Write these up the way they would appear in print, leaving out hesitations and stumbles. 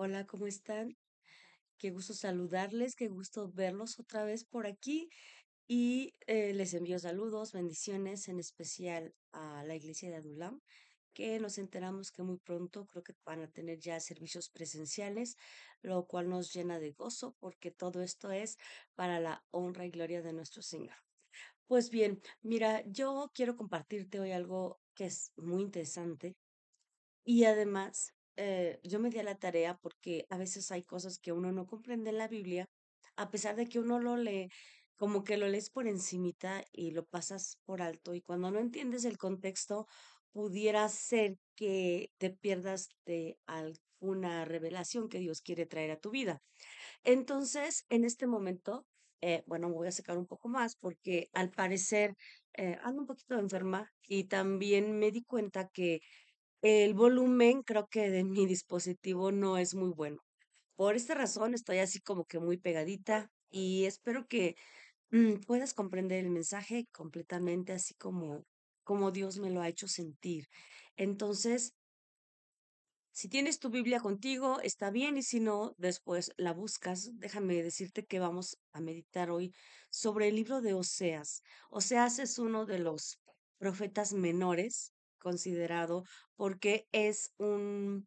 Hola, ¿cómo están? Qué gusto saludarles, qué gusto verlos otra vez por aquí y les envío saludos, bendiciones, en especial a la iglesia de Adulam, que nos enteramos que muy pronto creo que van a tener ya servicios presenciales, lo cual nos llena de gozo porque todo esto es para la honra y gloria de nuestro Señor. Pues bien, mira, yo quiero compartirte hoy algo que es muy interesante y además, yo me di a la tarea porque a veces hay cosas que uno no comprende en la Biblia, a pesar de que uno lo lee, como que lo lees por encimita y lo pasas por alto, y cuando no entiendes el contexto, pudiera ser que te pierdas de alguna revelación que Dios quiere traer a tu vida. Entonces, en este momento, bueno, me voy a sacar un poco más porque al parecer ando un poquito enferma y también me di cuenta que el volumen, creo que de mi dispositivo no es muy bueno. Por esta razón estoy así como que muy pegadita y espero que puedas comprender el mensaje completamente así como Dios me lo ha hecho sentir. Entonces, si tienes tu Biblia contigo, está bien, y si no, después la buscas. Déjame decirte que vamos a meditar hoy sobre el libro de Oseas. Oseas es uno de los profetas menores considerado porque es un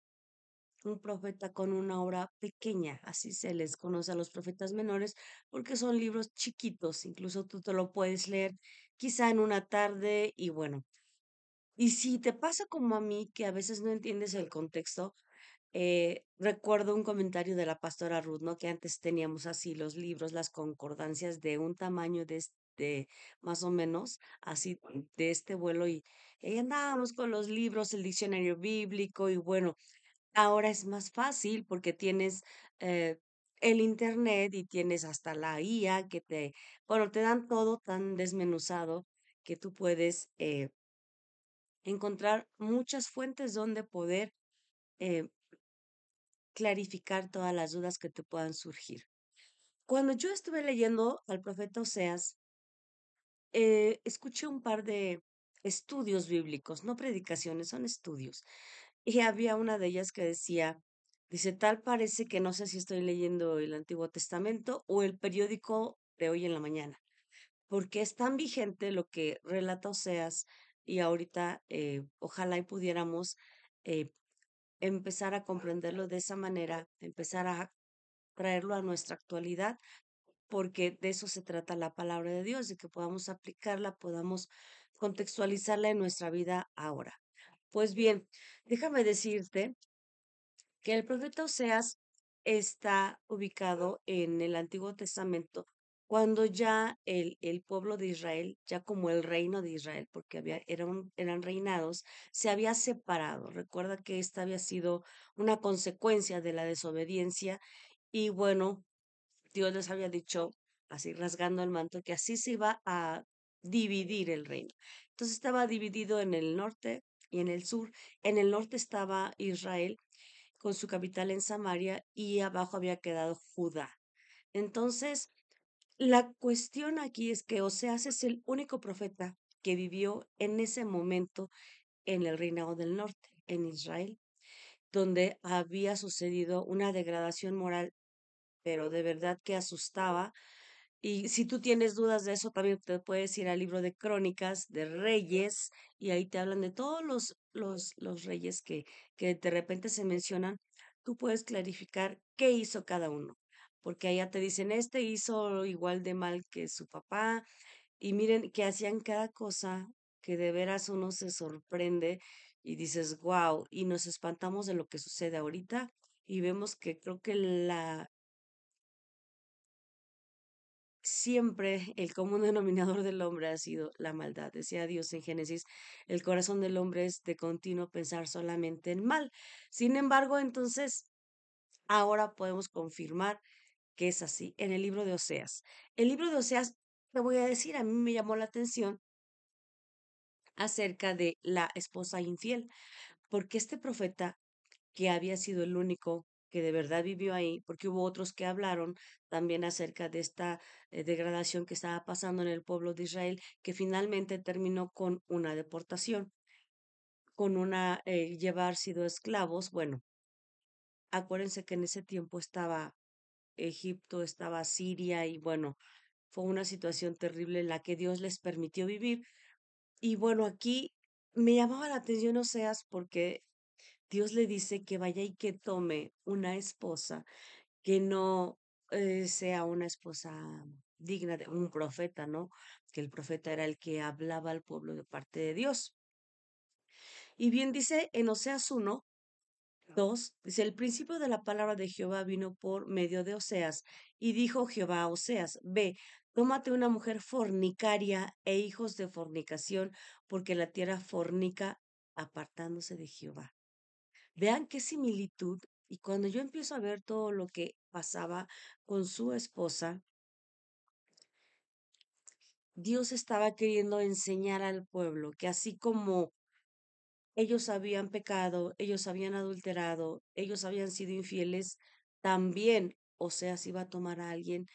profeta con una obra pequeña, así se les conoce a los profetas menores, porque son libros chiquitos, incluso tú te lo puedes leer quizá en una tarde y bueno. Y si te pasa como a mí, que a veces no entiendes el contexto, recuerdo un comentario de la pastora Ruth, ¿no? Que antes teníamos así los libros, las concordancias de un tamaño de este, más o menos, así de este vuelo, y ahí andábamos con los libros, el diccionario bíblico, y bueno, ahora es más fácil porque tienes eh, el internet y tienes hasta la IA que bueno, te dan todo tan desmenuzado que tú puedes encontrar muchas fuentes donde poder eh, clarificar todas las dudas que te puedan surgir. Cuando yo estuve leyendo al profeta Oseas, escuché un par de estudios bíblicos, no predicaciones, son estudios. Y había una de ellas que dice, tal parece que no sé si estoy leyendo el Antiguo Testamento o el periódico de hoy en la mañana, porque es tan vigente lo que relata Oseas y ahorita ojalá y pudiéramos eh, empezar a comprenderlo de esa manera, empezar a traerlo a nuestra actualidad, porque de eso se trata la palabra de Dios, de que podamos aplicarla, podamos contextualizarla en nuestra vida ahora. Pues bien, déjame decirte que el profeta Oseas está ubicado en el Antiguo Testamento cuando ya el pueblo de Israel, ya como el reino de Israel, porque eran reinados, se había separado. Recuerda que esta había sido una consecuencia de la desobediencia y bueno, Dios les había dicho, así rasgando el manto, que así se iba a dividir el reino. Entonces estaba dividido en el norte y en el sur. En el norte estaba Israel con su capital en Samaria y abajo había quedado Judá. Entonces, la cuestión aquí es que Oseas es el único profeta que vivió en ese momento en el reinado del norte, en Israel, donde había sucedido una degradación moral, pero de verdad que asustaba. Y si tú tienes dudas de eso, también te puedes ir al libro de Crónicas de Reyes y ahí te hablan de todos los reyes que de repente se mencionan. Tú puedes clarificar qué hizo cada uno, porque allá te dicen, este hizo igual de mal que su papá, y miren que hacían cada cosa que de veras uno se sorprende y dices, wow, y nos espantamos de lo que sucede ahorita y vemos que creo que siempre el común denominador del hombre ha sido la maldad. Decía Dios en Génesis, el corazón del hombre es de continuo pensar solamente en mal. Sin embargo, entonces, ahora podemos confirmar que es así en el libro de Oseas. El libro de Oseas, te voy a decir, a mí me llamó la atención acerca de la esposa infiel, porque este profeta que había sido el único que de verdad vivió ahí, porque hubo otros que hablaron también acerca de esta degradación que estaba pasando en el pueblo de Israel, que finalmente terminó con una deportación, con una llevar sido esclavos. Bueno, acuérdense que en ese tiempo estaba Egipto, estaba Siria y bueno, fue una situación terrible en la que Dios les permitió vivir. Y bueno, aquí me llamaba la atención Oseas porque Dios le dice que vaya y que tome una esposa que no sea una esposa digna de un profeta, ¿no? Que el profeta era el que hablaba al pueblo de parte de Dios. Y bien dice en Oseas 1:2, dice, el principio de la palabra de Jehová vino por medio de Oseas, y dijo Jehová a Oseas, ve, tómate una mujer fornicaria e hijos de fornicación, porque la tierra fornica apartándose de Jehová. Vean qué similitud. Y cuando yo empiezo a ver todo lo que pasaba con su esposa, Dios estaba queriendo enseñar al pueblo que así como ellos habían pecado, ellos habían adulterado, ellos habían sido infieles, también, o sea, se iba a tomar a alguien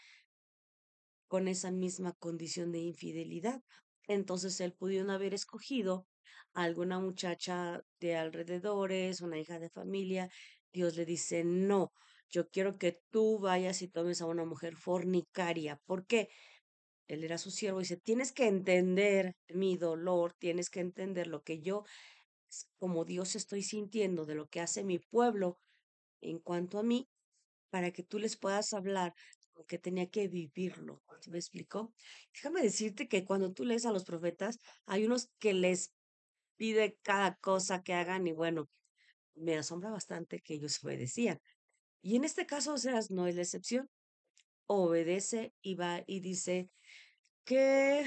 con esa misma condición de infidelidad. Entonces él pudieron haber escogido a alguna muchacha de alrededores, una hija de familia. Dios le dice, no, yo quiero que tú vayas y tomes a una mujer fornicaria. ¿Por qué? Él era su siervo. Dice, tienes que entender mi dolor, tienes que entender lo que yo, como Dios, estoy sintiendo de lo que hace mi pueblo en cuanto a mí para que tú les puedas hablar, porque tenía que vivirlo. ¿Sí me explicó? Déjame decirte que cuando tú lees a los profetas, hay unos que les pide cada cosa que hagan y bueno, me asombra bastante que ellos obedecían. Y en este caso, Oseas no es la excepción. Obedece y va y dice que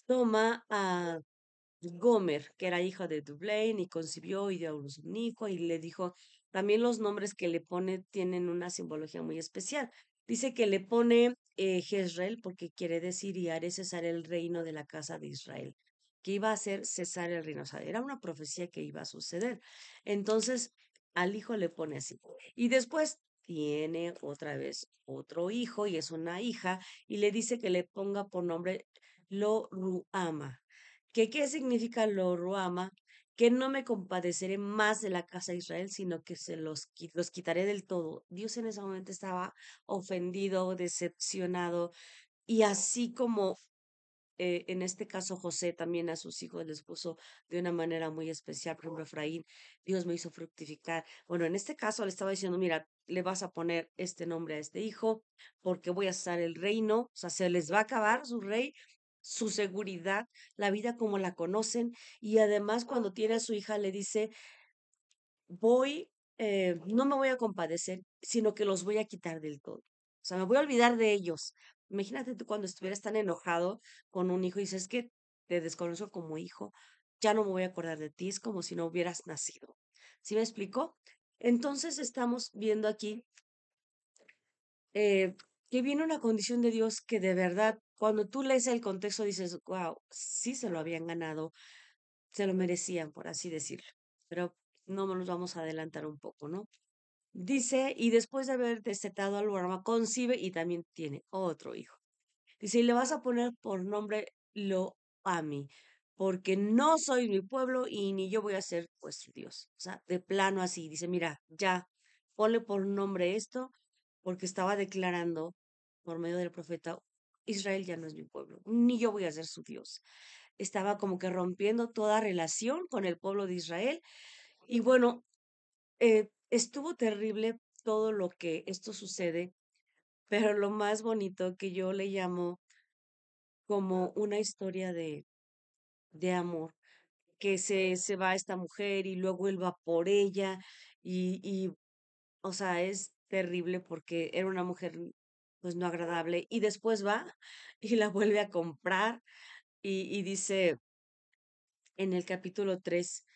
toma a Gomer, que era hija de Dublain, y concibió y dio a luz un hijo, y le dijo, también los nombres que le pone tienen una simbología muy especial. Dice que le pone Jezreel porque quiere decir y haré cesar el reino de la casa de Israel, que iba a hacer cesar el reino, o sea, era una profecía que iba a suceder. Entonces, al hijo le pone así. Y después tiene otra vez otro hijo y es una hija, y le dice que le ponga por nombre Lo Ruama. ¿Qué significa lo Ruama? Que no me compadeceré más de la casa de Israel, sino que los quitaré del todo. Dios en ese momento estaba ofendido, decepcionado, y así como en este caso José también a sus hijos les puso de una manera muy especial, por ejemplo, Efraín, Dios me hizo fructificar. Bueno, en este caso le estaba diciendo, mira, le vas a poner este nombre a este hijo porque voy a cesar el reino, o sea, se les va a acabar su rey, su seguridad, la vida como la conocen, y además cuando tiene a su hija le dice, no me voy a compadecer, sino que los voy a quitar del todo. O sea, me voy a olvidar de ellos. Imagínate tú cuando estuvieras tan enojado con un hijo y dices que te desconozco como hijo, ya no me voy a acordar de ti, es como si no hubieras nacido. ¿Sí me explico? Entonces estamos viendo aquí eh, que viene una condición de Dios que de verdad, cuando tú lees el contexto dices, wow, sí se lo habían ganado, se lo merecían, por así decirlo. Pero no nos vamos a adelantar un poco, ¿no? Dice, y después de haber destetado al Brahma, concibe y también tiene otro hijo. Dice, y le vas a poner por nombre Lo Ami, porque no soy mi pueblo y ni yo voy a ser vuestro Dios. O sea, de plano así. Dice, mira, ya, ponle por nombre esto, porque estaba declarando por medio del profeta, Israel ya no es mi pueblo, ni yo voy a ser su Dios. Estaba como que rompiendo toda relación con el pueblo de Israel. Y bueno, estuvo terrible todo lo que esto sucede, pero lo más bonito que yo le llamo como una historia de amor, que se va esta mujer y luego él va por ella o sea, es terrible porque era una mujer pues no agradable y después va y la vuelve a comprar y dice en el capítulo 3.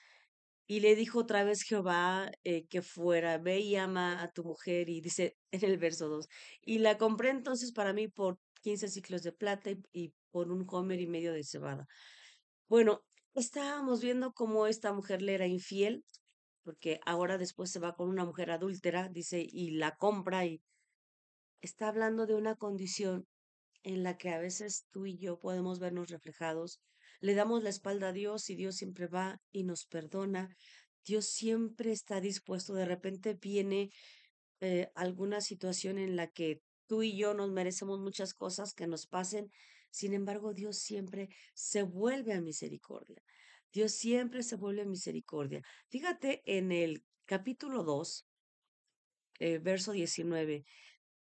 Y le dijo otra vez Jehová que fuera, ve y ama a tu mujer. Y dice en el verso 2, y la compré entonces para mí por 15 ciclos de plata y por un homer y medio de cebada. Bueno, estábamos viendo cómo esta mujer le era infiel, porque ahora después se va con una mujer adúltera, dice, y la compra y está hablando de una condición en la que a veces tú y yo podemos vernos reflejados. Le damos la espalda a Dios y Dios siempre va y nos perdona, Dios siempre está dispuesto. De repente viene alguna situación en la que tú y yo nos merecemos muchas cosas que nos pasen. Sin embargo, Dios siempre se vuelve a misericordia. Dios siempre se vuelve a misericordia. Fíjate en el capítulo 2, verso 19,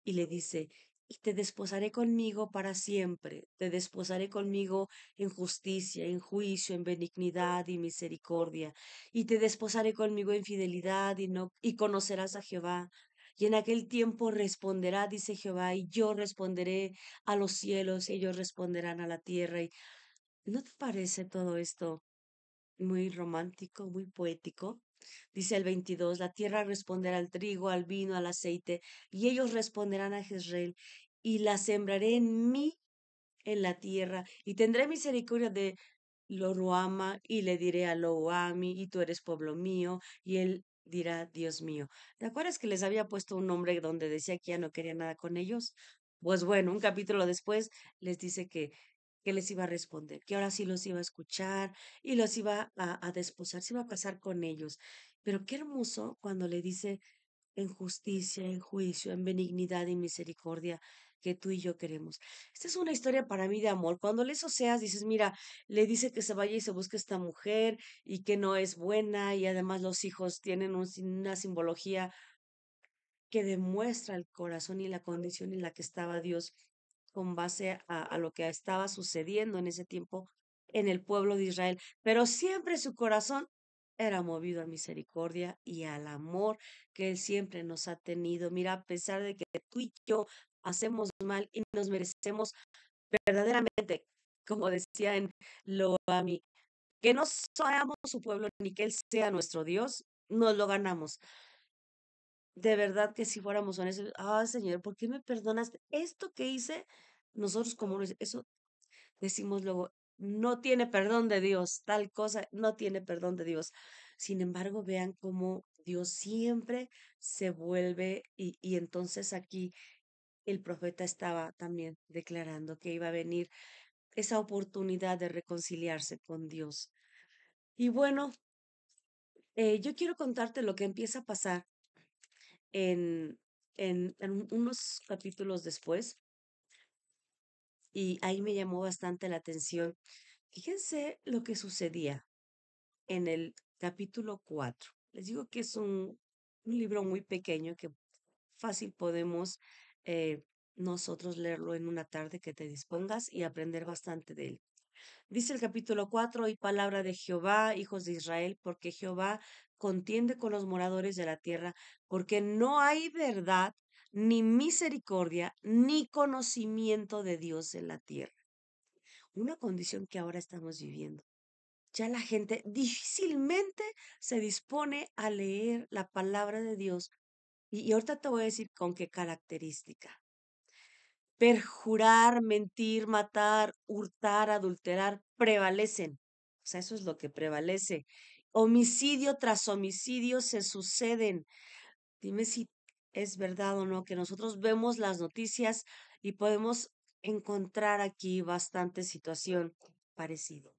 y le dice, y te desposaré conmigo para siempre, te desposaré conmigo en justicia, en juicio, en benignidad y misericordia, y te desposaré conmigo en fidelidad y no, y conocerás a Jehová. Y en aquel tiempo responderá, dice Jehová, y yo responderé a los cielos, y ellos responderán a la tierra. ¿Y no te parece todo esto muy romántico, muy poético? Dice el 22, la tierra responderá al trigo, al vino, al aceite, y ellos responderán a Jezreel, y la sembraré en mí en la tierra, y tendré misericordia de Loruama, y le diré a Loami, y tú eres pueblo mío, y él dirá, Dios mío. ¿Te acuerdas que les había puesto un nombre donde decía que ya no quería nada con ellos? Pues bueno, un capítulo después les dice que les iba a responder, que ahora sí los iba a escuchar y los iba a desposar, se iba a casar con ellos. Pero qué hermoso cuando le dice en justicia, en juicio, en benignidad y misericordia que tú y yo queremos. Esta es una historia para mí de amor. Cuando lees Oseas dices, mira, le dice que se vaya y se busque esta mujer y que no es buena y además los hijos tienen una simbología que demuestra el corazón y la condición en la que estaba Dios con base a lo que estaba sucediendo en ese tiempo en el pueblo de Israel. Pero siempre su corazón era movido a misericordia y al amor que Él siempre nos ha tenido. Mira, a pesar de que tú y yo hacemos mal y nos merecemos verdaderamente, como decía en Loami, que no seamos su pueblo ni que Él sea nuestro Dios, nos lo ganamos. De verdad que si fuéramos honestos, Señor, ¿por qué me perdonaste? Esto que hice, nosotros como eso decimos luego, no tiene perdón de Dios, tal cosa no tiene perdón de Dios. Sin embargo, vean cómo Dios siempre se vuelve y entonces aquí el profeta estaba también declarando que iba a venir esa oportunidad de reconciliarse con Dios. Y bueno, yo quiero contarte lo que empieza a pasar en, en unos capítulos después, y ahí me llamó bastante la atención. Fíjense lo que sucedía en el capítulo 4. Les digo que es un libro muy pequeño que fácil podemos nosotros leerlo en una tarde que te dispongas y aprender bastante de él. Dice el capítulo 4, y palabra de Jehová, hijos de Israel, porque Jehová contiende con los moradores de la tierra, porque no hay verdad, ni misericordia, ni conocimiento de Dios en la tierra. Una condición que ahora estamos viviendo. Ya la gente difícilmente se dispone a leer la palabra de Dios. Y ahorita te voy a decir con qué característica. Perjurar, mentir, matar, hurtar, adulterar, prevalecen. O sea, eso es lo que prevalece. Homicidio tras homicidio se suceden. Dime si es verdad o no, que nosotros vemos las noticias y podemos encontrar aquí bastante situación parecida.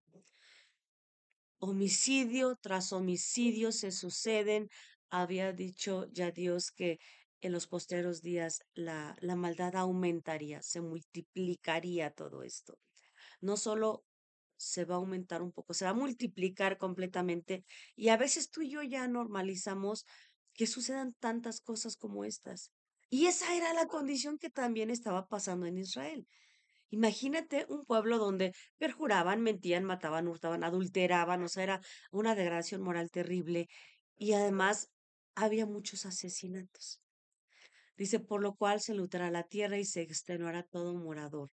Homicidio tras homicidio se suceden. Había dicho ya Dios que en los posteros días la maldad aumentaría, se multiplicaría todo esto. No solo se va a aumentar un poco, se va a multiplicar completamente y a veces tú y yo ya normalizamos que sucedan tantas cosas como estas. Y esa era la condición que también estaba pasando en Israel. Imagínate un pueblo donde perjuraban, mentían, mataban, hurtaban, adulteraban, o sea, era una degradación moral terrible y además había muchos asesinatos. Dice, por lo cual se enlutará la tierra y se extenuará todo morador.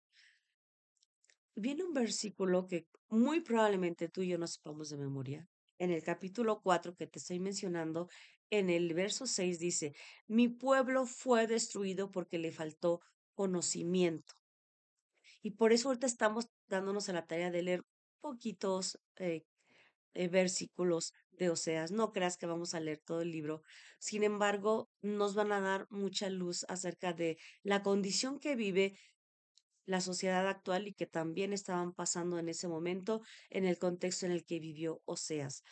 Viene un versículo que muy probablemente tú y yo no sepamos de memoria. En el capítulo 4 que te estoy mencionando, en el verso 6 dice, mi pueblo fue destruido porque le faltó conocimiento. Y por eso ahorita estamos dándonos a la tarea de leer poquitos versículos de Oseas. No creas que vamos a leer todo el libro. Sin embargo, nos van a dar mucha luz acerca de la condición que vive la sociedad actual y que también estaban pasando en ese momento en el contexto en el que vivió Oseas.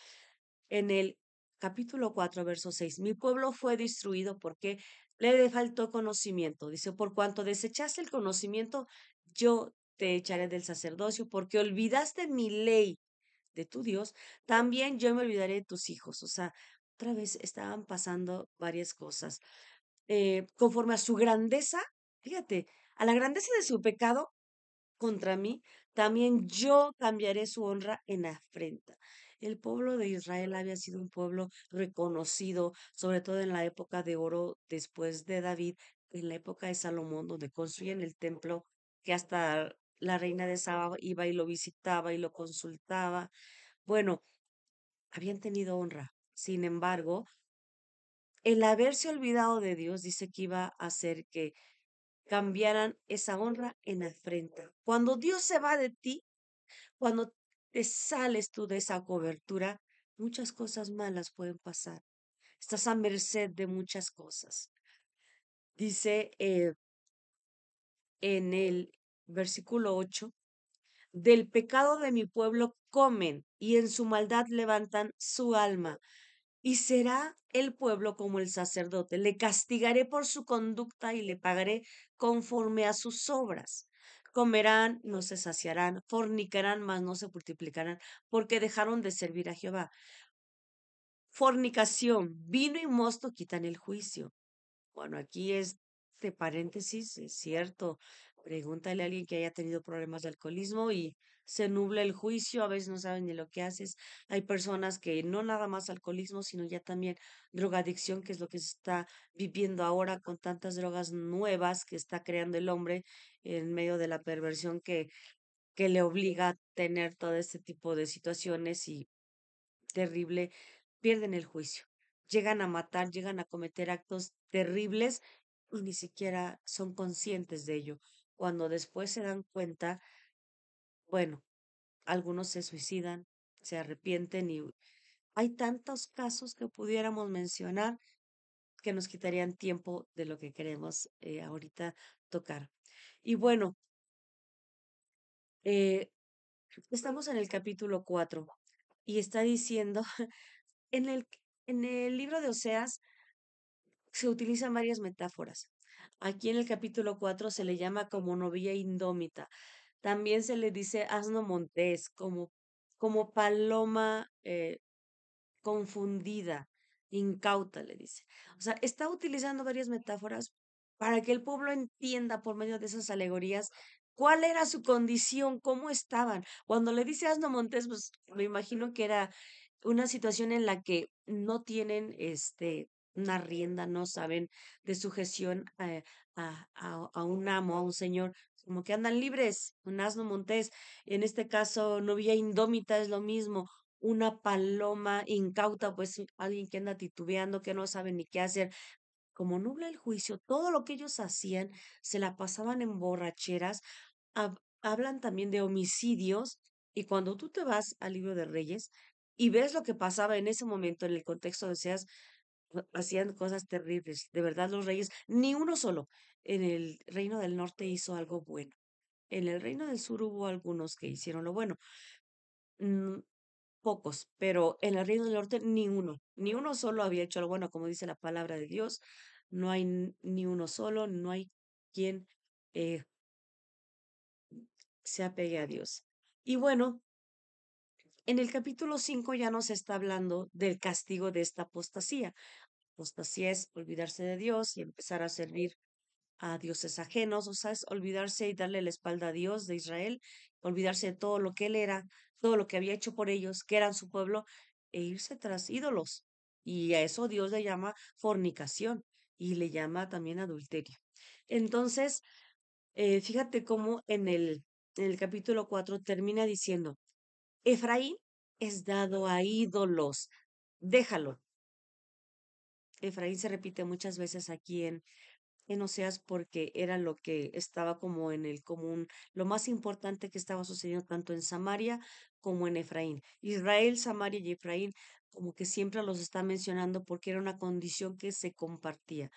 En el capítulo 4 verso 6. Mi pueblo fue destruido porque le faltó conocimiento. Dice, por cuanto desechaste el conocimiento, yo te echaré del sacerdocio, porque olvidaste mi ley de tu Dios, también yo me olvidaré de tus hijos. O sea, otra vez estaban pasando varias cosas. Conforme a su grandeza, fíjate, a la grandeza de su pecado contra mí, también yo cambiaré su honra en afrenta. El pueblo de Israel había sido un pueblo reconocido, sobre todo en la época de oro después de David, en la época de Salomón, donde construyen el templo, que hasta la reina de Saba iba y lo visitaba y lo consultaba. Bueno, habían tenido honra. Sin embargo, el haberse olvidado de Dios dice que iba a hacer que cambiaran esa honra en afrenta. Cuando Dios se va de ti, cuando te sales tú de esa cobertura, muchas cosas malas pueden pasar. Estás a merced de muchas cosas. Dice en el versículo 8, del pecado de mi pueblo comen y en su maldad levantan su alma. Y será el pueblo como el sacerdote. Le castigaré por su conducta y le pagaré conforme a sus obras. Comerán, no se saciarán, fornicarán, mas no se multiplicarán, porque dejaron de servir a Jehová. Fornicación, vino y mosto quitan el juicio. Bueno, aquí es de paréntesis, es cierto. Pregúntale a alguien que haya tenido problemas de alcoholismo y se nubla el juicio, a veces no saben ni lo que haces. Hay personas que no nada más alcoholismo, sino ya también drogadicción, que es lo que se está viviendo ahora con tantas drogas nuevas que está creando el hombre en medio de la perversión que le obliga a tener todo este tipo de situaciones y terrible, pierden el juicio, llegan a matar, llegan a cometer actos terribles y ni siquiera son conscientes de ello. Cuando después se dan cuenta, bueno, algunos se suicidan, se arrepienten y hay tantos casos que pudiéramos mencionar que nos quitarían tiempo de lo que queremos ahorita tocar. Y bueno, eh, estamos en el capítulo 4 y está diciendo, en en el libro de Oseas, se utilizan varias metáforas. Aquí en el capítulo 4 se le llama como novilla indómita. También se le dice asno montés, como paloma confundida, incauta, le dice. O sea, está utilizando varias metáforas para que el pueblo entienda por medio de esas alegorías cuál era su condición, cómo estaban. Cuando le dice asno montés, pues me imagino que era una situación en la que no tienen una rienda, no saben de sujeción a un amo, a un señor, como que andan libres, un asno montés. En este caso, novia indómita es lo mismo, una paloma incauta, pues alguien que anda titubeando, que no sabe ni qué hacer. Como nubla el juicio, todo lo que ellos hacían se la pasaban en borracheras. Hablan también de homicidios. Y cuando tú te vas al libro de Reyes y ves lo que pasaba en ese momento en el contexto de Oseas, hacían cosas terribles. De verdad, los reyes, ni uno solo en el reino del norte hizo algo bueno. En el reino del sur hubo algunos que hicieron lo bueno. Mm, pocos, pero en el reino del norte ni uno solo había hecho algo bueno, como dice la palabra de Dios, no hay ni uno solo, no hay quien eh, se apegue a Dios. Y bueno, en el capítulo 5 ya nos está hablando del castigo de esta apostasía. Apostasía es olvidarse de Dios y empezar a servir a dioses ajenos, o sea, es olvidarse y darle la espalda a Dios de Israel, olvidarse de todo lo que él era, todo lo que había hecho por ellos, que eran su pueblo, e irse tras ídolos. Y a eso Dios le llama fornicación y le llama también adulterio. Entonces, fíjate cómo en el capítulo 4 termina diciendo, Efraín es dado a ídolos, déjalo. Efraín se repite muchas veces aquí en Oseas porque era lo que estaba como en el común, lo más importante que estaba sucediendo tanto en Samaria como en Efraín. Israel, Samaria y Efraín como que siempre los está mencionando porque era una condición que se compartía.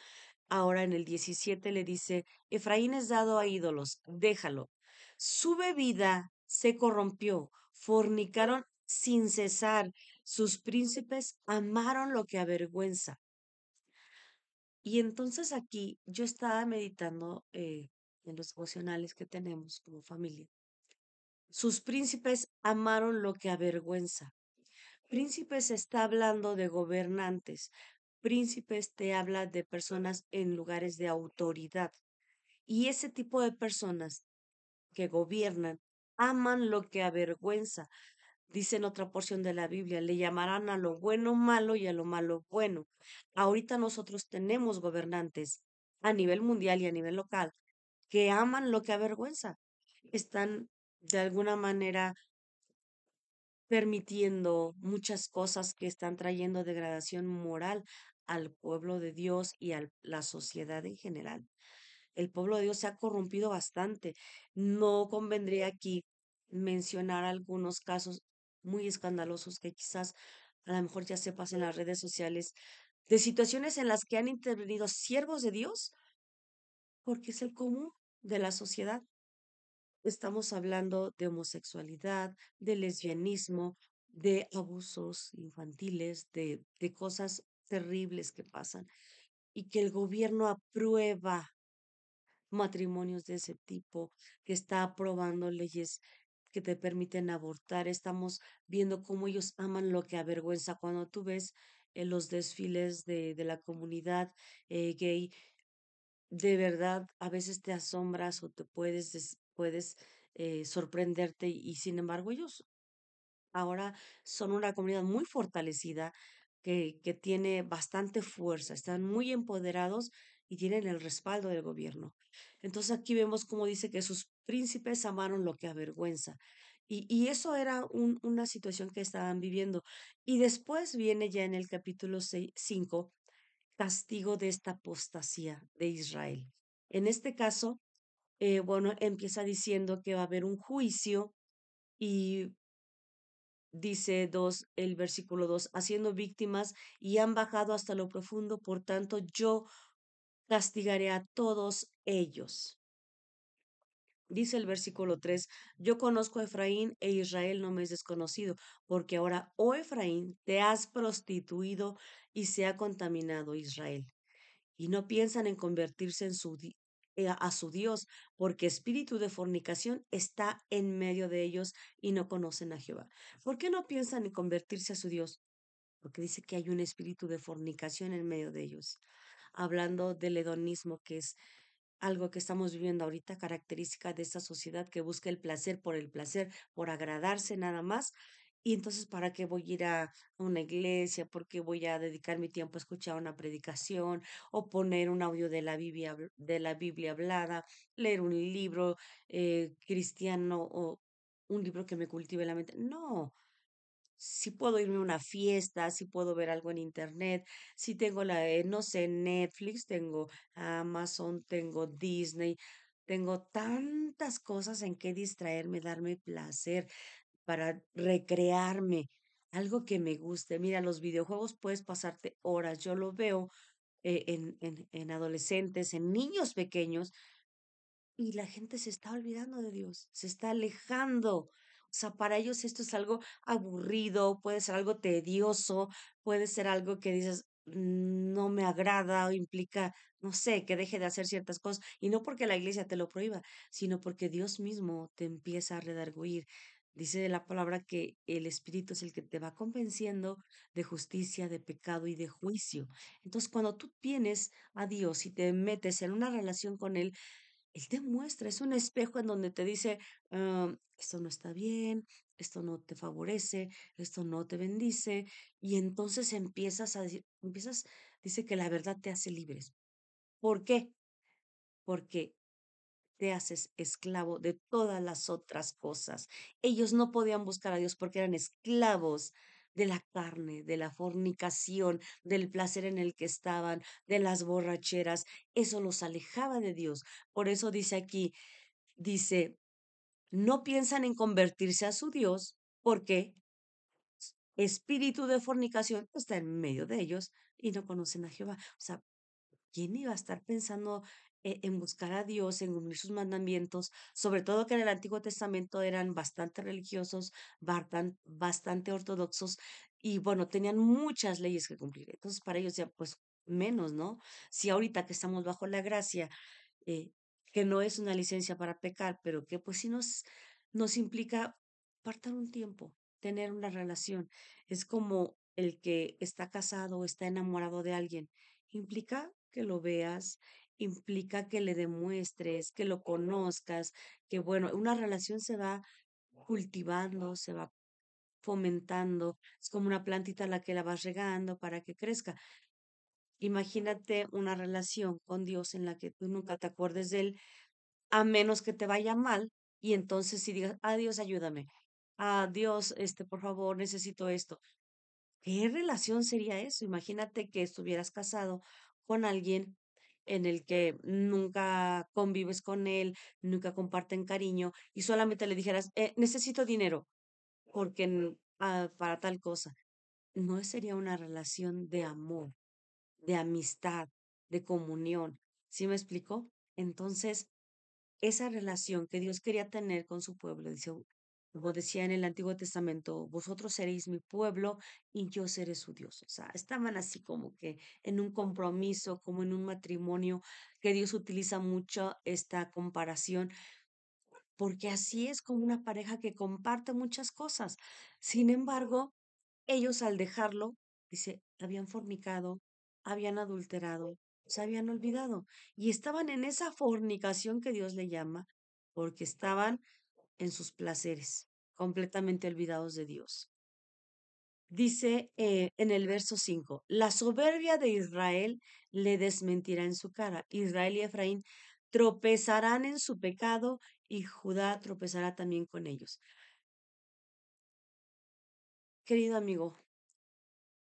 Ahora en el 17 le dice, Efraín es dado a ídolos, déjalo. Su bebida se corrompió, fornicaron sin cesar. Sus príncipes amaron lo que avergüenza. Y entonces aquí yo estaba meditando en los devocionales que tenemos como familia. Sus príncipes amaron lo que avergüenza. Príncipes está hablando de gobernantes. Príncipes te habla de personas en lugares de autoridad. Y ese tipo de personas que gobiernan aman lo que avergüenza. Dice en otra porción de la Biblia, le llamarán a lo bueno malo y a lo malo bueno. Ahorita nosotros tenemos gobernantes a nivel mundial y a nivel local que aman lo que avergüenza. Están de alguna manera permitiendo muchas cosas que están trayendo degradación moral al pueblo de Dios y a la sociedad en general. El pueblo de Dios se ha corrompido bastante. No convendría aquí mencionar algunos casos muy escandalosos que quizás a lo mejor ya sepas en las redes sociales, de situaciones en las que han intervenido siervos de Dios, porque es el común de la sociedad. Estamos hablando de homosexualidad, de lesbianismo, de abusos infantiles, de cosas terribles que pasan y que el gobierno aprueba matrimonios de ese tipo, que está aprobando leyes que te permiten abortar. Estamos viendo cómo ellos aman lo que avergüenza. Cuando tú ves los desfiles de la comunidad gay, de verdad a veces te asombras o te puedes sorprenderte y sin embargo ellos ahora son una comunidad muy fortalecida que tiene bastante fuerza, están muy empoderados y tienen el respaldo del gobierno. Entonces aquí vemos cómo dice que sus príncipes amaron lo que avergüenza. Y eso era una situación que estaban viviendo. Y después viene ya en el capítulo 5 castigo de esta apostasía de Israel. En este caso, bueno, empieza diciendo que va a haber un juicio y dice el versículo 2 haciendo víctimas y han bajado hasta lo profundo, por tanto yo castigaré a todos ellos. Dice el versículo 3 yo conozco a Efraín e Israel no me es desconocido, porque ahora, oh Efraín, te has prostituido y se ha contaminado Israel. Y no piensan en convertirse a su Dios, porque espíritu de fornicación está en medio de ellos y no conocen a Jehová. ¿Por qué no piensan en convertirse a su Dios? Porque dice que hay un espíritu de fornicación en medio de ellos. Hablando del hedonismo, que es algo que estamos viviendo ahorita, característica de esta sociedad que busca el placer, por agradarse nada más. Y entonces, ¿para qué voy a ir a una iglesia? ¿Por qué voy a dedicar mi tiempo a escuchar una predicación o poner un audio de de la Biblia hablada, leer un libro cristiano o un libro que me cultive la mente? No, si puedo irme a una fiesta, si puedo ver algo en internet, si tengo no sé, Netflix, tengo Amazon, tengo Disney, tengo tantas cosas en que distraerme, darme placer, para recrearme, algo que me guste. Mira, los videojuegos puedes pasarte horas, yo lo veo en adolescentes, en niños pequeños, y la gente se está olvidando de Dios, se está alejando. O sea, para ellos esto es algo aburrido, puede ser algo tedioso, puede ser algo que dices, no me agrada o implica, no sé, que deje de hacer ciertas cosas. Y no porque la iglesia te lo prohíba, sino porque Dios mismo te empieza a redarguir. Dice la palabra que el Espíritu es el que te va convenciendo de justicia, de pecado y de juicio. Entonces, cuando tú vienes a Dios y te metes en una relación con Él, él te muestra, es un espejo en donde te dice, esto no está bien, esto no te favorece, esto no te bendice, y entonces empiezas a decir, dice que la verdad te hace libres. ¿Por qué? Porque te haces esclavo de todas las otras cosas. Ellos no podían buscar a Dios porque eran esclavos de la carne, de la fornicación, del placer en el que estaban, de las borracheras. Eso los alejaba de Dios. Por eso dice aquí, dice, no piensan en convertirse a su Dios porque espíritu de fornicación está en medio de ellos y no conocen a Jehová. O sea, ¿quién iba a estar pensando en buscar a Dios, en cumplir sus mandamientos, sobre todo que en el Antiguo Testamento eran bastante religiosos, bastante ortodoxos y bueno, tenían muchas leyes que cumplir. Entonces, para ellos ya pues menos, ¿no? Si ahorita que estamos bajo la gracia, eh, que no es una licencia para pecar, pero que pues sí nos implica apartar un tiempo, tener una relación. Es como el que está casado o está enamorado de alguien. Implica que lo veas, implica que le demuestres, que lo conozcas, que bueno, una relación se va cultivando, se va fomentando, es como una plantita a la que la vas regando para que crezca. Imagínate una relación con Dios en la que tú nunca te acuerdes de Él, a menos que te vaya mal, y entonces si digas, adiós, ayúdame. Dios, por favor, necesito esto. ¿Qué relación sería eso? Imagínate que estuvieras casado con alguien en el que nunca convives con él, nunca comparten cariño y solamente le dijeras, necesito dinero porque para tal cosa. No sería una relación de amor, de amistad, de comunión. ¿Sí me explicó? Entonces, esa relación que Dios quería tener con su pueblo, dice, como decía en el Antiguo Testamento, vosotros seréis mi pueblo y yo seré su Dios. O sea, estaban así como que en un compromiso, como en un matrimonio, que Dios utiliza mucho esta comparación, porque así es como una pareja que comparte muchas cosas. Sin embargo, ellos al dejarlo, dice, habían fornicado, habían adulterado, se habían olvidado y estaban en esa fornicación que Dios le llama, porque estaban en sus placeres, completamente olvidados de Dios. Dice en el verso 5, la soberbia de Israel le desmentirá en su cara. Israel y Efraín tropezarán en su pecado y Judá tropezará también con ellos. Querido amigo,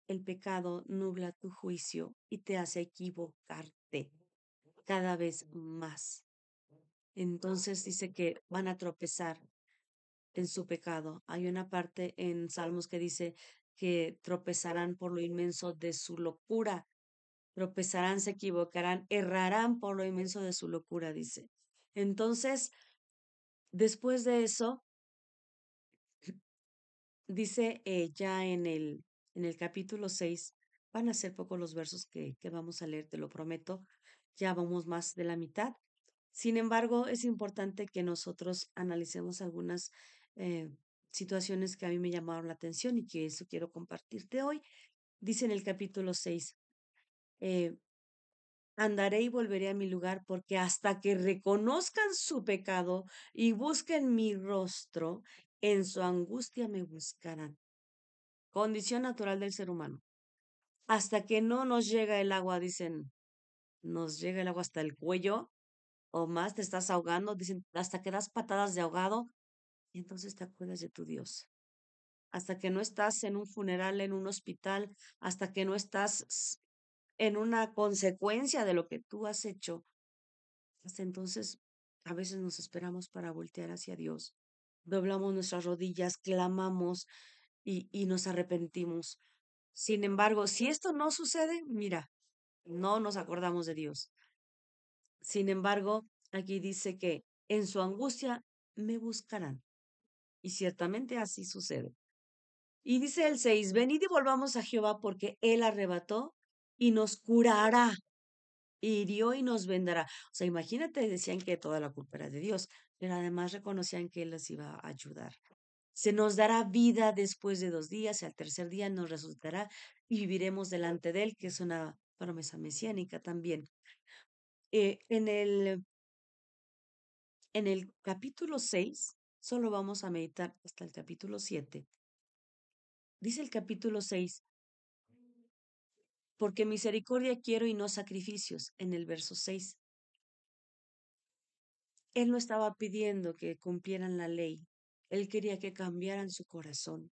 el pecado nubla tu juicio y te hace equivocarte cada vez más. Entonces dice que van a tropezar en su pecado. Hay una parte en Salmos que dice que tropezarán por lo inmenso de su locura. Tropezarán, se equivocarán, errarán por lo inmenso de su locura, dice. Entonces, después de eso, dice ya en el capítulo 6, van a ser pocos los versos que vamos a leer, te lo prometo, ya vamos más de la mitad. Sin embargo, es importante que nosotros analicemos algunas eh, situaciones que a mí me llamaron la atención y que eso quiero compartirte hoy. Dice en el capítulo 6, eh, andaré y volveré a mi lugar porque hasta que reconozcan su pecado y busquen mi rostro, en su angustia me buscarán. Condición natural del ser humano. Hasta que no nos llega el agua, dicen, nos llega el agua hasta el cuello o más, te estás ahogando, dicen, hasta que das patadas de ahogado y entonces te acuerdas de tu Dios. Hasta que no estás en un funeral, en un hospital, hasta que no estás en una consecuencia de lo que tú has hecho, hasta entonces a veces nos esperamos para voltear hacia Dios. Doblamos nuestras rodillas, clamamos y nos arrepentimos. Sin embargo, si esto no sucede, mira, no nos acordamos de Dios. Sin embargo, aquí dice que en su angustia me buscarán. Y ciertamente así sucede. Y dice el 6, venid y volvamos a Jehová porque Él arrebató y nos curará, hirió y nos vendará. O sea, imagínate, decían que toda la culpa era de Dios, pero además reconocían que Él les iba a ayudar. Se nos dará vida después de 2 días y al tercer día nos resultará y viviremos delante de Él, que es una promesa mesiánica también. Eh, en el, en el capítulo 6, solo vamos a meditar hasta el capítulo 7. Dice el capítulo 6, porque misericordia quiero y no sacrificios, en el verso 6. Él no estaba pidiendo que cumplieran la ley, él quería que cambiaran su corazón,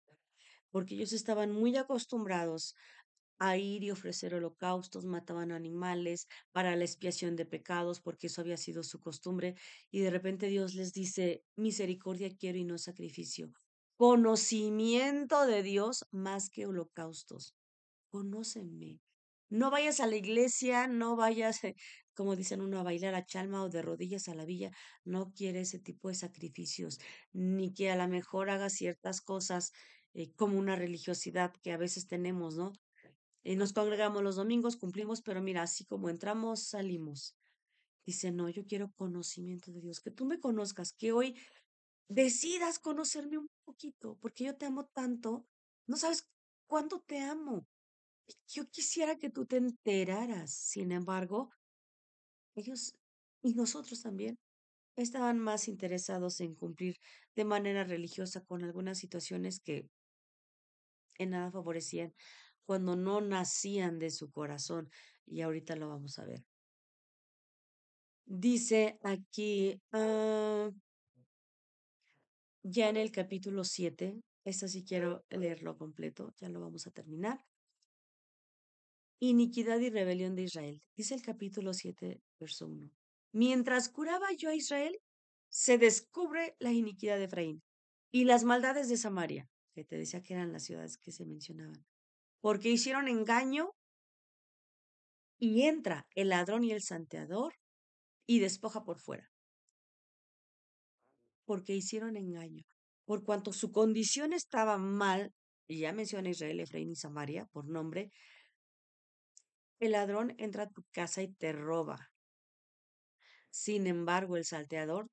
porque ellos estaban muy acostumbrados a ir y ofrecer holocaustos, mataban animales para la expiación de pecados, porque eso había sido su costumbre, y de repente Dios les dice, misericordia quiero y no sacrificio, conocimiento de Dios más que holocaustos, conócenme. No vayas a la iglesia, no vayas, como dicen uno, a bailar a chalma o de rodillas a la villa. No quiere ese tipo de sacrificios, ni que a lo mejor haga ciertas cosas como una religiosidad que a veces tenemos, ¿no? Nos congregamos los domingos, cumplimos, pero mira, así como entramos, salimos. Dice, no, yo quiero conocimiento de Dios, que tú me conozcas, que hoy decidas conocerme un poquito, porque yo te amo tanto, no sabes cuánto te amo. Yo quisiera que tú te enteraras. Sin embargo, ellos y nosotros también estaban más interesados en cumplir de manera religiosa con algunas situaciones que en nada favorecían cuando no nacían de su corazón. Y ahorita lo vamos a ver. Dice aquí, ya en el capítulo 7, esta sí quiero leerlo completo, ya lo vamos a terminar. Iniquidad y rebelión de Israel. Dice el capítulo 7, verso 1. Mientras curaba yo a Israel, se descubre la iniquidad de Efraín y las maldades de Samaria, que te decía que eran las ciudades que se mencionaban, porque hicieron engaño y entra el ladrón y el santeador y despoja por fuera, porque hicieron engaño. Por cuanto su condición estaba mal, y ya menciona Israel, Efraín y Samaria por nombre, el ladrón entra a tu casa y te roba. Sin embargo, el salteador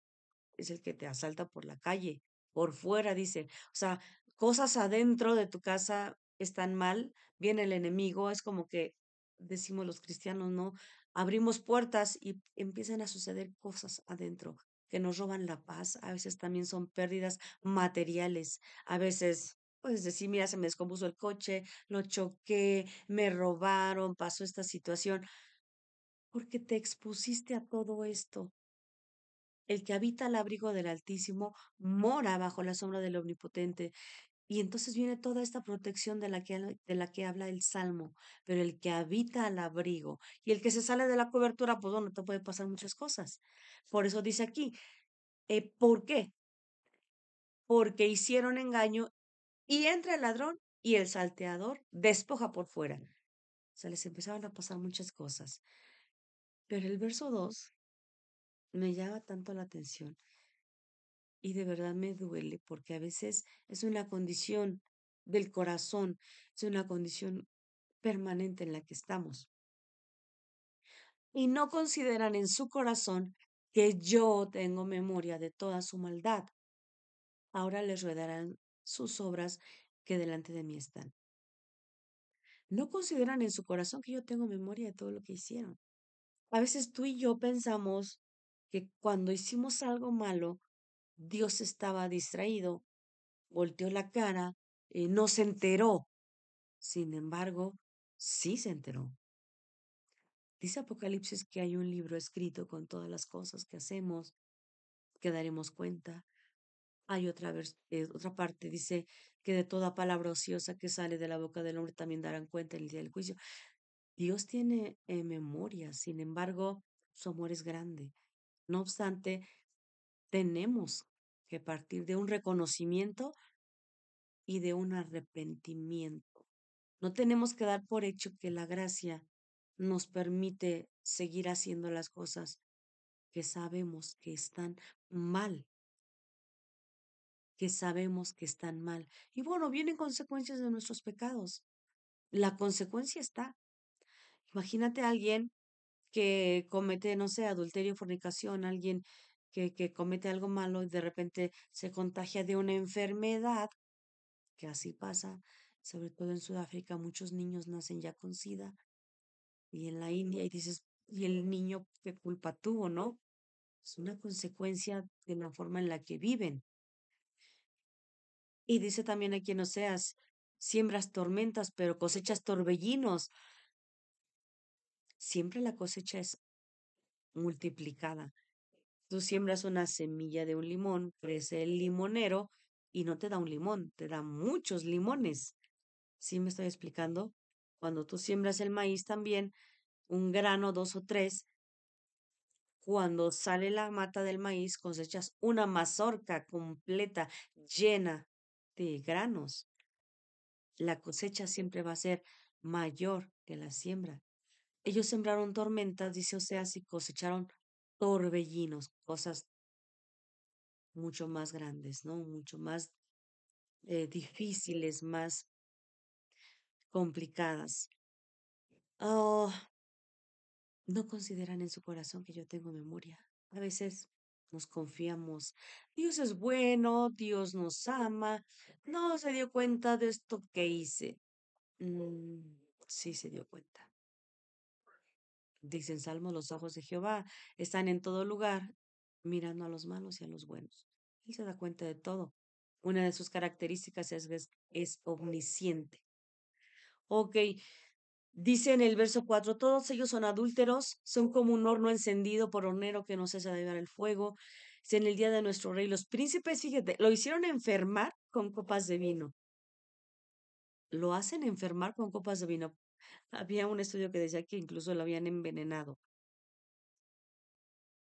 es el que te asalta por la calle, por fuera, dice. O sea, cosas adentro de tu casa están mal, viene el enemigo, es como que decimos los cristianos, ¿no? Abrimos puertas y empiezan a suceder cosas adentro que nos roban la paz, a veces también son pérdidas materiales, a veces puedes decir, mira, se me descompuso el coche, lo choqué, me robaron, pasó esta situación, porque te expusiste a todo esto. El que habita al abrigo del Altísimo mora bajo la sombra del Omnipotente. Y entonces viene toda esta protección de la que habla el Salmo. Pero el que habita al abrigo y el que se sale de la cobertura, pues bueno, te puede pasar muchas cosas. Por eso dice aquí, ¿por qué? Porque hicieron engaño y entra el ladrón y el salteador despoja por fuera. O sea, les empezaban a pasar muchas cosas. Pero el verso 2 me llama tanto la atención. Y de verdad me duele porque a veces es una condición del corazón, es una condición permanente en la que estamos. Y no consideran en su corazón que yo tengo memoria de toda su maldad. Ahora les ruedarán sus obras que delante de mí están. No consideran en su corazón que yo tengo memoria de todo lo que hicieron. A veces tú y yo pensamos que cuando hicimos algo malo, Dios estaba distraído, volteó la cara, no se enteró. Sin embargo, sí se enteró. Dice Apocalipsis que hay un libro escrito con todas las cosas que hacemos, que daremos cuenta. Hay otra parte, dice que de toda palabra ociosa que sale de la boca del hombre también darán cuenta en el día del juicio. Dios tiene memoria, sin embargo, su amor es grande. No obstante, tenemos que partir de un reconocimiento y de un arrepentimiento. No tenemos que dar por hecho que la gracia nos permite seguir haciendo las cosas que sabemos que están mal, que sabemos que están mal. Y bueno, vienen consecuencias de nuestros pecados. La consecuencia está. Imagínate a alguien que comete, no sé, adulterio, fornicación, alguien que comete algo malo y de repente se contagia de una enfermedad, que así pasa, sobre todo en Sudáfrica, muchos niños nacen ya con SIDA y en la India y dices, ¿y el niño qué culpa tuvo, no? Es una consecuencia de la forma en la que viven. Y dice también aquí en Oseas, siembras tormentas, pero cosechas torbellinos. Siempre la cosecha es multiplicada. Tú siembras una semilla de un limón, crece el limonero y no te da un limón, te da muchos limones. ¿Sí me estoy explicando? Cuando tú siembras el maíz también, un grano, dos o tres, cuando sale la mata del maíz, cosechas una mazorca completa, llena de granos. La cosecha siempre va a ser mayor que la siembra. ellos sembraron tormentas, dice Oseas, y cosecharon torbellinos, cosas mucho más grandes, ¿no? Mucho más difíciles, más complicadas. Oh, no consideran en su corazón que yo tengo memoria. A veces nos confiamos, Dios es bueno, Dios nos ama, no se dio cuenta de esto que hice. Mm, sí se dio cuenta. Dice en Salmo, los ojos de Jehová están en todo lugar, mirando a los malos y a los buenos. Él se da cuenta de todo. Una de sus características es omnisciente. Ok, dice en el verso 4, todos ellos son adúlteros, son como un horno encendido por hornero que no cesa de dar el fuego. Dice en el día de nuestro rey, los príncipes, fíjate, lo hicieron enfermar con copas de vino. Lo hacen enfermar con copas de vino. Había un estudio que decía que incluso lo habían envenenado.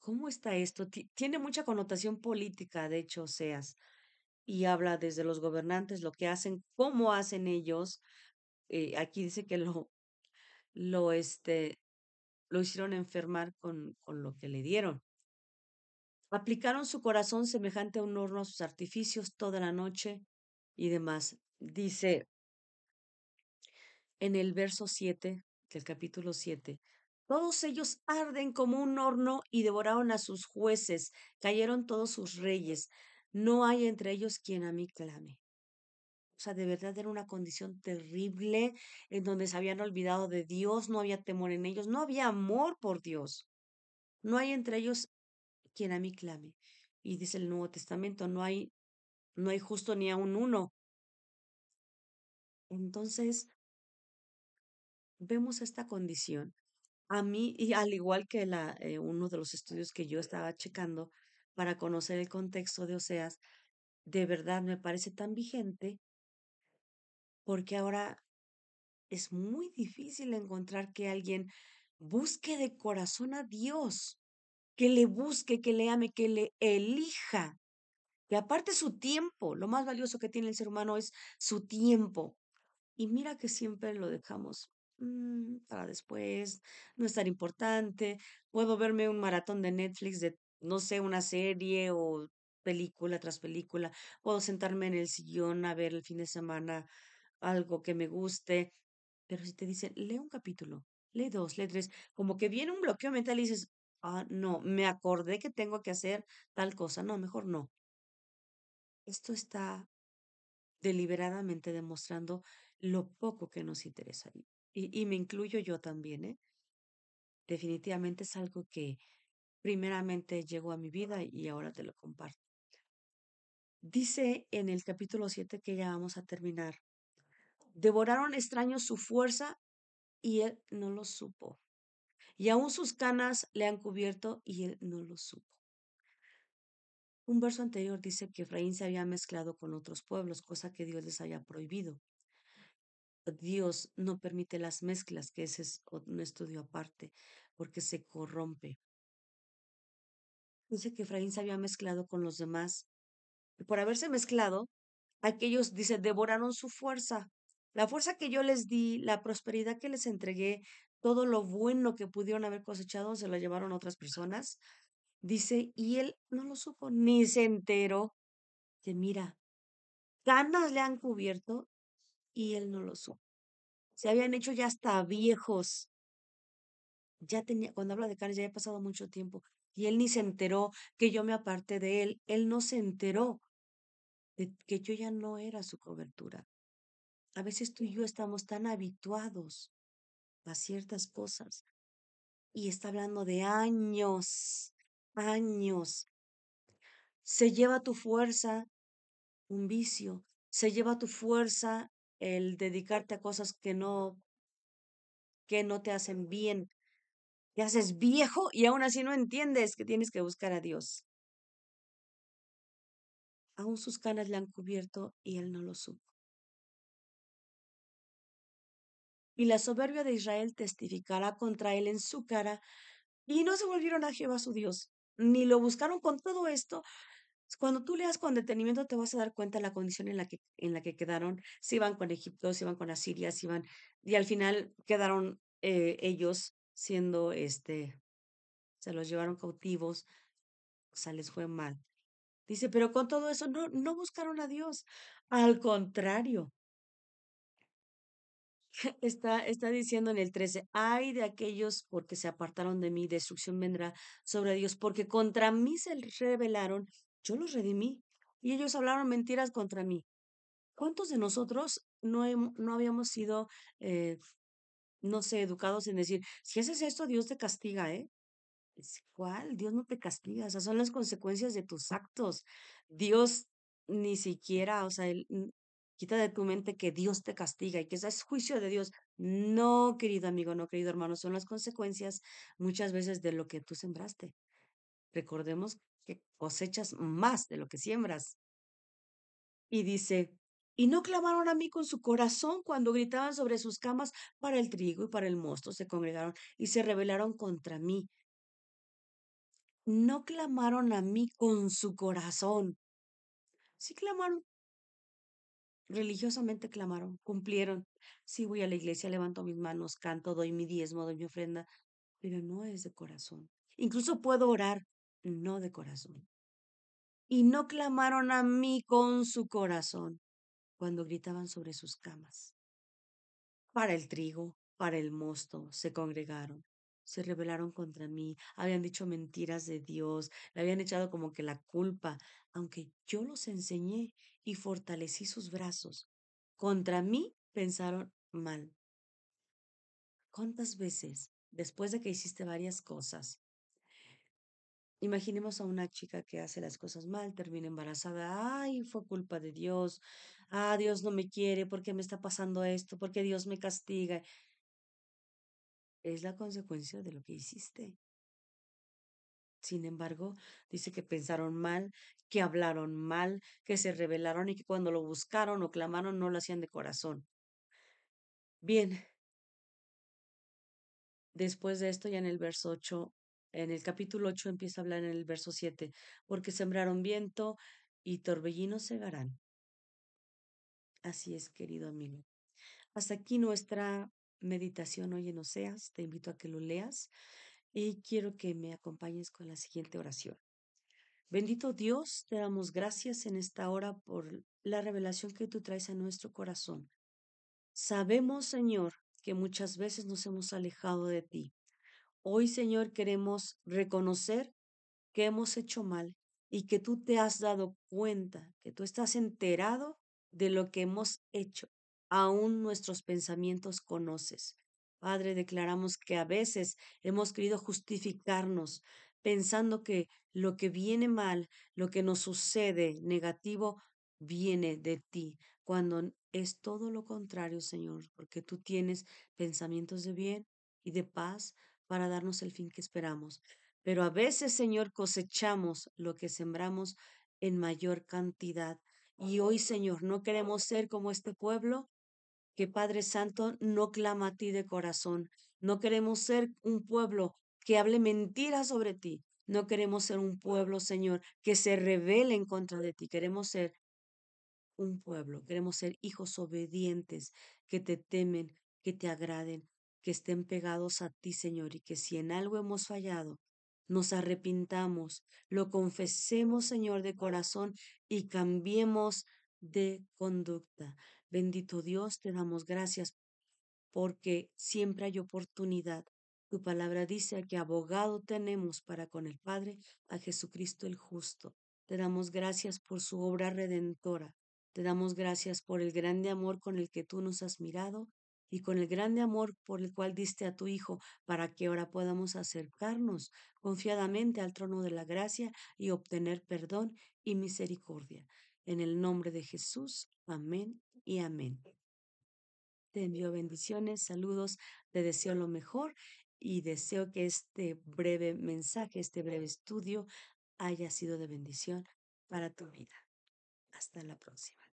¿Cómo está esto? Tiene mucha connotación política, de hecho, Oseas, y habla desde los gobernantes, lo que hacen, cómo hacen ellos. Aquí dice que lo, este, lo hicieron enfermar con lo que le dieron. Aplicaron su corazón semejante a un horno a sus artificios toda la noche y demás. Dice en el verso 7 del capítulo 7, todos ellos arden como un horno y devoraron a sus jueces, cayeron todos sus reyes. No hay entre ellos quien a mí clame. O sea, de verdad era una condición terrible en donde se habían olvidado de Dios, no había temor en ellos, no había amor por Dios. No hay entre ellos quien a mí clame. Y dice el Nuevo Testamento, no hay justo ni a un uno. Entonces, vemos esta condición. A mí, y al igual que uno de los estudios que yo estaba checando para conocer el contexto de Oseas, de verdad me parece tan vigente porque ahora es muy difícil encontrar que alguien busque de corazón a Dios, que le busque, que le ame, que le elija, que aparte su tiempo, lo más valioso que tiene el ser humano es su tiempo. Y mira que siempre lo dejamos para después, no es tan importante. Puedo verme un maratón de Netflix de, no sé, una serie o película tras película. Puedo sentarme en el sillón a ver el fin de semana algo que me guste. Pero si te dicen, lee un capítulo, lee dos, lee tres, como que viene un bloqueo mental y dices, no, me acordé que tengo que hacer tal cosa. No, mejor no. Esto está deliberadamente demostrando lo poco que nos interesa. Y me incluyo yo también, ¿eh? Definitivamente es algo que primeramente llegó a mi vida y ahora te lo comparto. Dice en el capítulo 7 que ya vamos a terminar, devoraron extraños su fuerza y él no lo supo. Y aún sus canas le han cubierto y él no lo supo. Un verso anterior dice que Efraín se había mezclado con otros pueblos, cosa que Dios les había prohibido. Dios no permite las mezclas, que ese es un estudio aparte, porque se corrompe. Dice que Efraín se había mezclado con los demás. Y por haberse mezclado, aquellos, dice, devoraron su fuerza. La fuerza que yo les di, la prosperidad que les entregué, todo lo bueno que pudieron haber cosechado, se lo llevaron otras personas. Dice, y él no lo supo, ni se enteró. Que mira, canas le han cubierto y él no lo supo. Se habían hecho ya hasta viejos. Ya tenía, cuando habla de canas, ya había pasado mucho tiempo. Y él ni se enteró que yo me aparté de él. Él no se enteró de que yo ya no era su cobertura. A veces tú y yo estamos tan habituados a ciertas cosas y está hablando de años, años. Se lleva tu fuerza un vicio, se lleva tu fuerza el dedicarte a cosas que no te hacen bien. Te haces viejo y aún así no entiendes que tienes que buscar a Dios. Aún sus canas le han cubierto y él no lo supo. Y la soberbia de Israel testificará contra él en su cara, y no se volvieron a Jehová su Dios, ni lo buscaron con todo esto. Cuando tú leas con detenimiento te vas a dar cuenta de la condición en la que quedaron. Si iban con Egipto, si iban con Asiria, si iban, y al final quedaron ellos siendo se los llevaron cautivos, o sea, les fue mal. Dice, pero con todo eso no buscaron a Dios. Al contrario, está diciendo en el 13, ay de aquellos porque se apartaron de mí, destrucción vendrá sobre Dios, porque contra mí se rebelaron, yo los redimí y ellos hablaron mentiras contra mí. ¿Cuántos de nosotros no habíamos sido, no sé, educados en decir, si haces esto, Dios te castiga, ¿eh? ¿Cuál? Dios no te castiga, esas son las consecuencias de tus actos. Dios ni siquiera, o sea, quita de tu mente que Dios te castiga y que ese es juicio de Dios. No, querido amigo, no, querido hermano, son las consecuencias muchas veces de lo que tú sembraste. Recordemos que cosechas más de lo que siembras. Y dice, y no clamaron a mí con su corazón cuando gritaban sobre sus camas para el trigo y para el mosto, se congregaron y se rebelaron contra mí. No clamaron a mí con su corazón. Sí clamaron, religiosamente clamaron, cumplieron. Sí voy a la iglesia, levanto mis manos, canto, doy mi diezmo, doy mi ofrenda, pero no es de corazón. Incluso puedo orar, no de corazón. Y no clamaron a mí con su corazón cuando gritaban sobre sus camas. Para el trigo, para el mosto, se congregaron, se rebelaron contra mí, habían dicho mentiras de Dios, le habían echado como que la culpa, aunque yo los enseñé y fortalecí sus brazos. Contra mí pensaron mal. ¿Cuántas veces, después de que hiciste varias cosas, imaginemos a una chica que hace las cosas mal, termina embarazada, ay, fue culpa de Dios, ah, Dios no me quiere, ¿por qué me está pasando esto? ¿Por qué Dios me castiga? Es la consecuencia de lo que hiciste. Sin embargo, dice que pensaron mal, que hablaron mal, que se rebelaron y que cuando lo buscaron o clamaron no lo hacían de corazón. Bien, después de esto, ya en el verso 8, en el capítulo 8 empieza a hablar en el verso 7, porque sembraron viento y torbellino segarán. Así es, querido amigo. Hasta aquí nuestra meditación hoy en Oseas. Te invito a que lo leas y quiero que me acompañes con la siguiente oración. Bendito Dios, te damos gracias en esta hora por la revelación que tú traes a nuestro corazón. Sabemos, Señor, que muchas veces nos hemos alejado de ti. Hoy, Señor, queremos reconocer que hemos hecho mal y que tú te has dado cuenta, que tú estás enterado de lo que hemos hecho. Aún nuestros pensamientos conoces. Padre, declaramos que a veces hemos querido justificarnos pensando que lo que viene mal, lo que nos sucede negativo, viene de ti, cuando es todo lo contrario, Señor, porque tú tienes pensamientos de bien y de paz para darnos el fin que esperamos. Pero a veces, Señor, cosechamos lo que sembramos en mayor cantidad. Y hoy, Señor, no queremos ser como este pueblo que, Padre Santo, no clama a ti de corazón. No queremos ser un pueblo que hable mentiras sobre ti. No queremos ser un pueblo, Señor, que se rebele en contra de ti. Queremos ser un pueblo, queremos ser hijos obedientes, que te temen, que te agraden, que estén pegados a ti, Señor, y que si en algo hemos fallado, nos arrepintamos, lo confesemos, Señor, de corazón y cambiemos de conducta. Bendito Dios, te damos gracias porque siempre hay oportunidad. Tu palabra dice que abogado tenemos para con el Padre, a Jesucristo el justo. Te damos gracias por su obra redentora. Te damos gracias por el grande amor con el que tú nos has mirado y con el grande amor por el cual diste a tu Hijo para que ahora podamos acercarnos confiadamente al trono de la gracia y obtener perdón y misericordia. En el nombre de Jesús, amén y amén. Te envío bendiciones, saludos, te deseo lo mejor y deseo que este breve mensaje, este breve estudio haya sido de bendición para tu vida. Hasta la próxima.